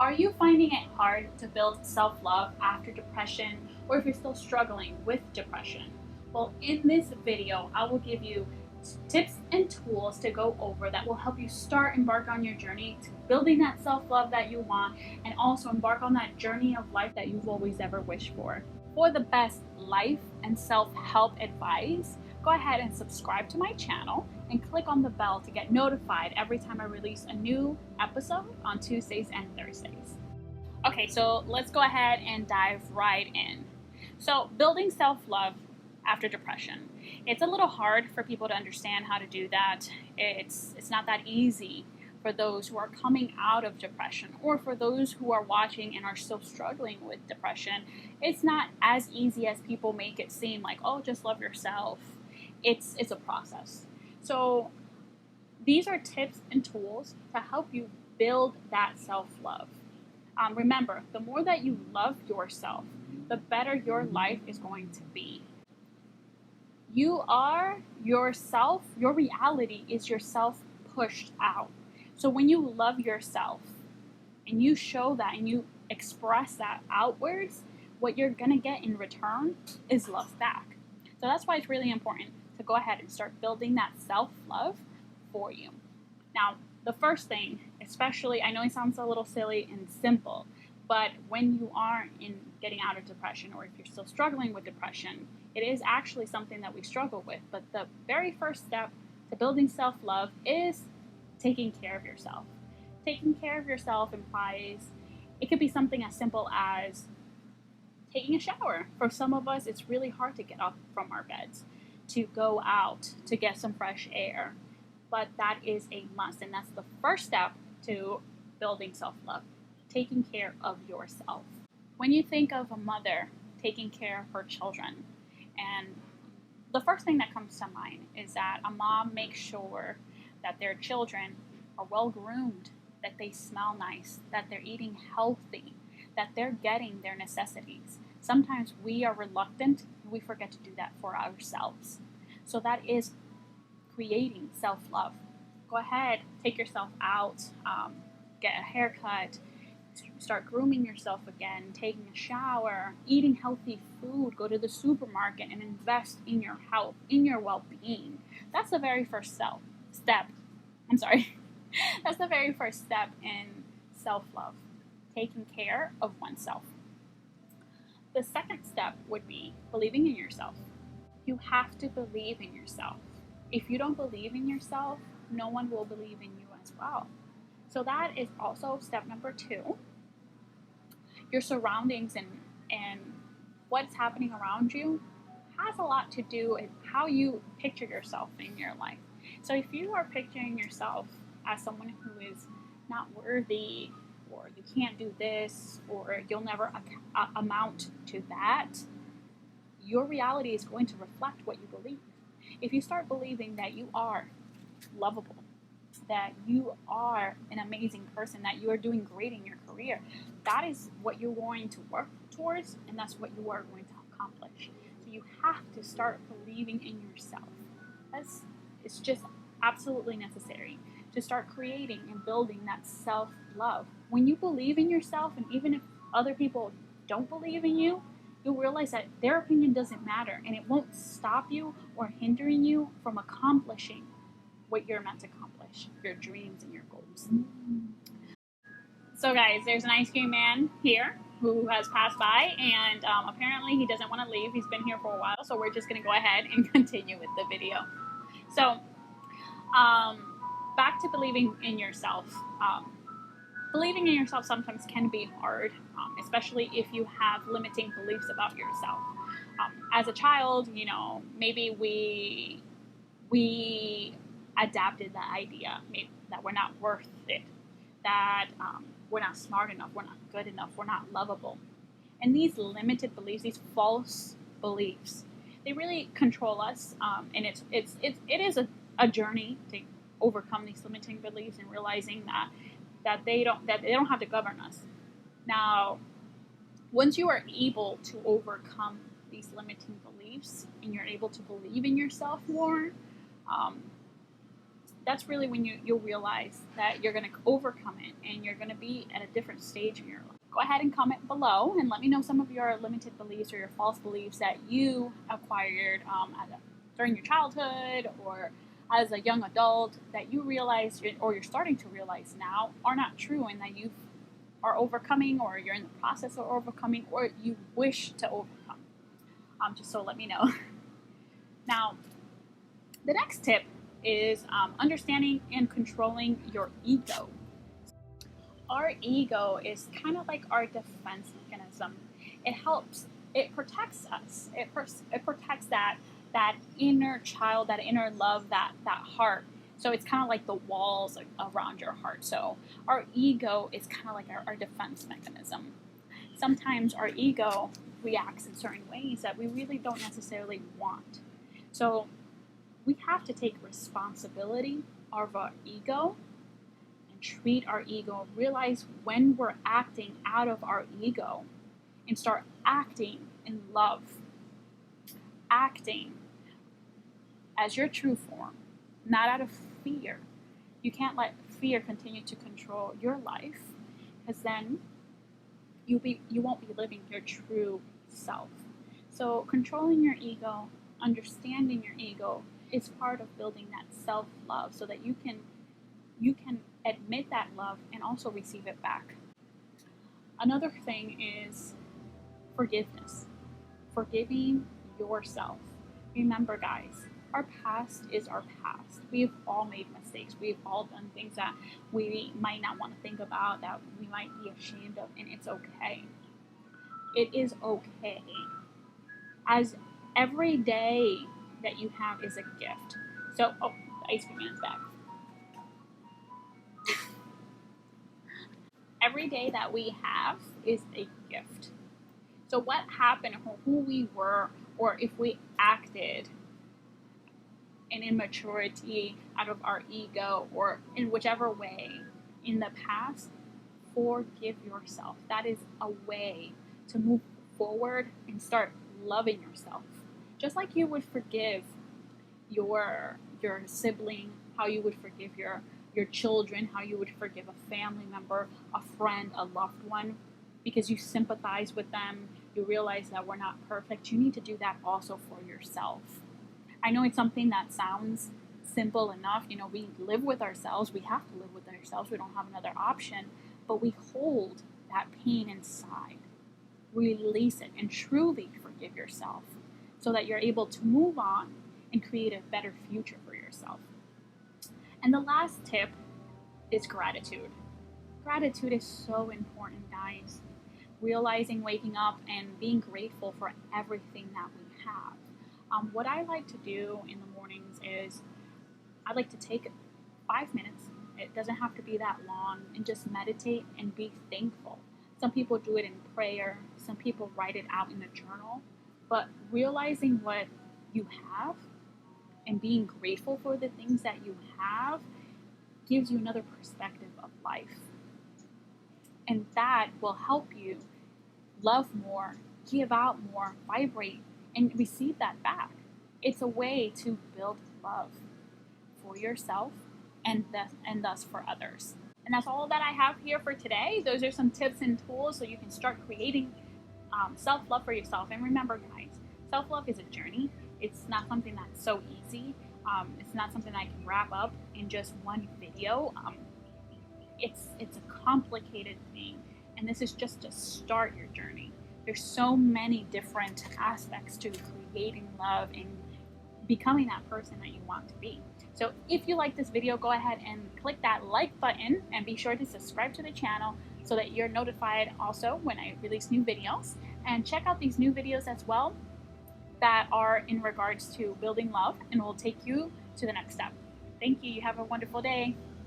Are you finding it hard to build self-love after depression, or if you're still struggling with depression? Well, in this video, I will give you tips and tools to go over that will help you embark on your journey to building that self-love that you want, and also embark on that journey of life that you've always ever wished for. For the best life and self-help advice, go ahead and subscribe to my channel and click on the bell to get notified every time I release a new episode on Tuesdays and Thursdays. Okay, so let's go ahead and dive right in. So, building self-love after depression. It's a little hard for people to understand how to do that. It's not that easy for those who are coming out of depression, or for those who are watching and are still struggling with depression. It's not as easy as people make it seem, like, oh, just love yourself. It's a process. So these are tips and tools to help you build that self-love. Remember, the more that you love yourself, the better your life is going to be. You are yourself. Your reality is yourself pushed out. So when you love yourself and you show that and you express that outwards, what you're going to get in return is love back. So that's why it's really important to go ahead and start building that self-love for you. Now, the first thing, especially, I know it sounds a little silly and simple, but when you are getting out of depression, or if you're still struggling with depression, it is actually something that we struggle with. But the very first step to building self-love is taking care of yourself. Taking care of yourself implies, it could be something as simple as taking a shower. For some of us, it's really hard to get up from our beds, to go out, to get some fresh air. But that is a must, and that's the first step to building self-love, taking care of yourself. When you think of a mother taking care of her children, and the first thing that comes to mind is that a mom makes sure that their children are well groomed, that they smell nice, that they're eating healthy, that they're getting their necessities. Sometimes we are reluctant, and we forget to do that for ourselves. So that is creating self-love. Go ahead, take yourself out, get a haircut, start grooming yourself again, taking a shower, eating healthy food, go to the supermarket and invest in your health, in your well-being. That's the very first step. That's the very first step in self-love, taking care of oneself. The second step would be believing in yourself. You have to believe in yourself. If you don't believe in yourself, no one will believe in you as well. So that is also step number 2. Your surroundings and what's happening around you has a lot to do with how you picture yourself in your life. So if you are picturing yourself as someone who is not worthy, or you can't do this, or you'll never amount to that, your reality is going to reflect what you believe. If you start believing that you are lovable, that you are an amazing person, that you are doing great in your career, that is what you're going to work towards, and that's what you are going to accomplish. So you have to start believing in yourself. It's just absolutely necessary to start creating and building that self-love. When you believe in yourself, and even if other people don't believe in you, you'll realize that their opinion doesn't matter, and it won't stop you or hindering you from accomplishing what you're meant to accomplish, your dreams and your goals. So guys, there's an ice cream man here who has passed by, and apparently he doesn't want to leave. He's been here for a while, so we're just going to go ahead and continue with the video. So back to believing in yourself. Believing in yourself sometimes can be hard, especially if you have limiting beliefs about yourself. As a child, maybe we adapted the idea that we're not worth it, that we're not smart enough, we're not good enough, we're not lovable. And these limited beliefs, these false beliefs, they really control us. And it is a journey to overcome these limiting beliefs and realizing that they don't have to govern us. Now, once you are able to overcome these limiting beliefs and you're able to believe in yourself more, that's really when you'll realize that you're going to overcome it and you're going to be at a different stage in your life. Go ahead and comment below and let me know some of your limited beliefs or your false beliefs that you acquired during your childhood or as a young adult that you realize or you're starting to realize now are not true, and that you are overcoming, or you're in the process of overcoming, or you wish to overcome. Just so let me know. Now, the next tip is understanding and controlling your ego. Our ego is kind of like our defense mechanism. It helps, it protects us. It protects that inner child, that inner love, that heart. So it's kind of like the walls around your heart. So our ego is kind of like our defense mechanism. Sometimes our ego reacts in certain ways that we really don't necessarily want. So we have to take responsibility of our ego and treat our ego, realize when we're acting out of our ego, and start acting in love, acting as your true form, not out of fear. You can't let fear continue to control your life, because then you won't be living your true self. So controlling your ego, understanding your ego is part of building that self-love, so that you can admit that love and also receive it back. Another thing is forgiveness. Forgiving yourself. Remember, guys, our past is our past. We've all made mistakes. We've all done things that we might not want to think about, that we might be ashamed of, and it's okay. It is okay. As every day that you have is a gift. So, the ice cream man's back. Every day that we have is a gift. So what happened, or who we were, or if we acted in immaturity out of our ego, or in whichever way in the past, forgive yourself. That is a way to move forward and start loving yourself. Just like you would forgive your sibling, how you would forgive your children, how you would forgive a family member, a friend, a loved one, because you sympathize with them, you realize that we're not perfect. You need to do that also for yourself. I know it's something that sounds simple enough. You know, we live with ourselves. We have to live with ourselves. We don't have another option. But we hold that pain inside. Release it and truly forgive yourself, so that you're able to move on and create a better future for yourself. And the last tip is gratitude. Gratitude is so important, guys. Realizing, waking up, and being grateful for everything that we have. What I like to do in the mornings is I like to take 5 minutes. It doesn't have to be that long, and just meditate and be thankful. Some people do it in prayer. Some people write it out in a journal. But realizing what you have and being grateful for the things that you have gives you another perspective of life. And that will help you love more, give out more, vibrate, and receive that back. It's a way to build love for yourself and thus for others. And that's all that I have here for today. Those are some tips and tools so you can start creating self-love for yourself. And remember, guys, self-love is a journey. It's not something that's so easy. It's not something I can wrap up in just one video. It's a complicated thing, and this is just to start your journey. There's so many different aspects to creating love and becoming that person that you want to be. So if you like this video, go ahead and click that like button, and be sure to subscribe to the channel so that you're notified also when I release new videos. And check out these new videos as well that are in regards to building love, and will take you to the next step. Thank you. You have a wonderful day.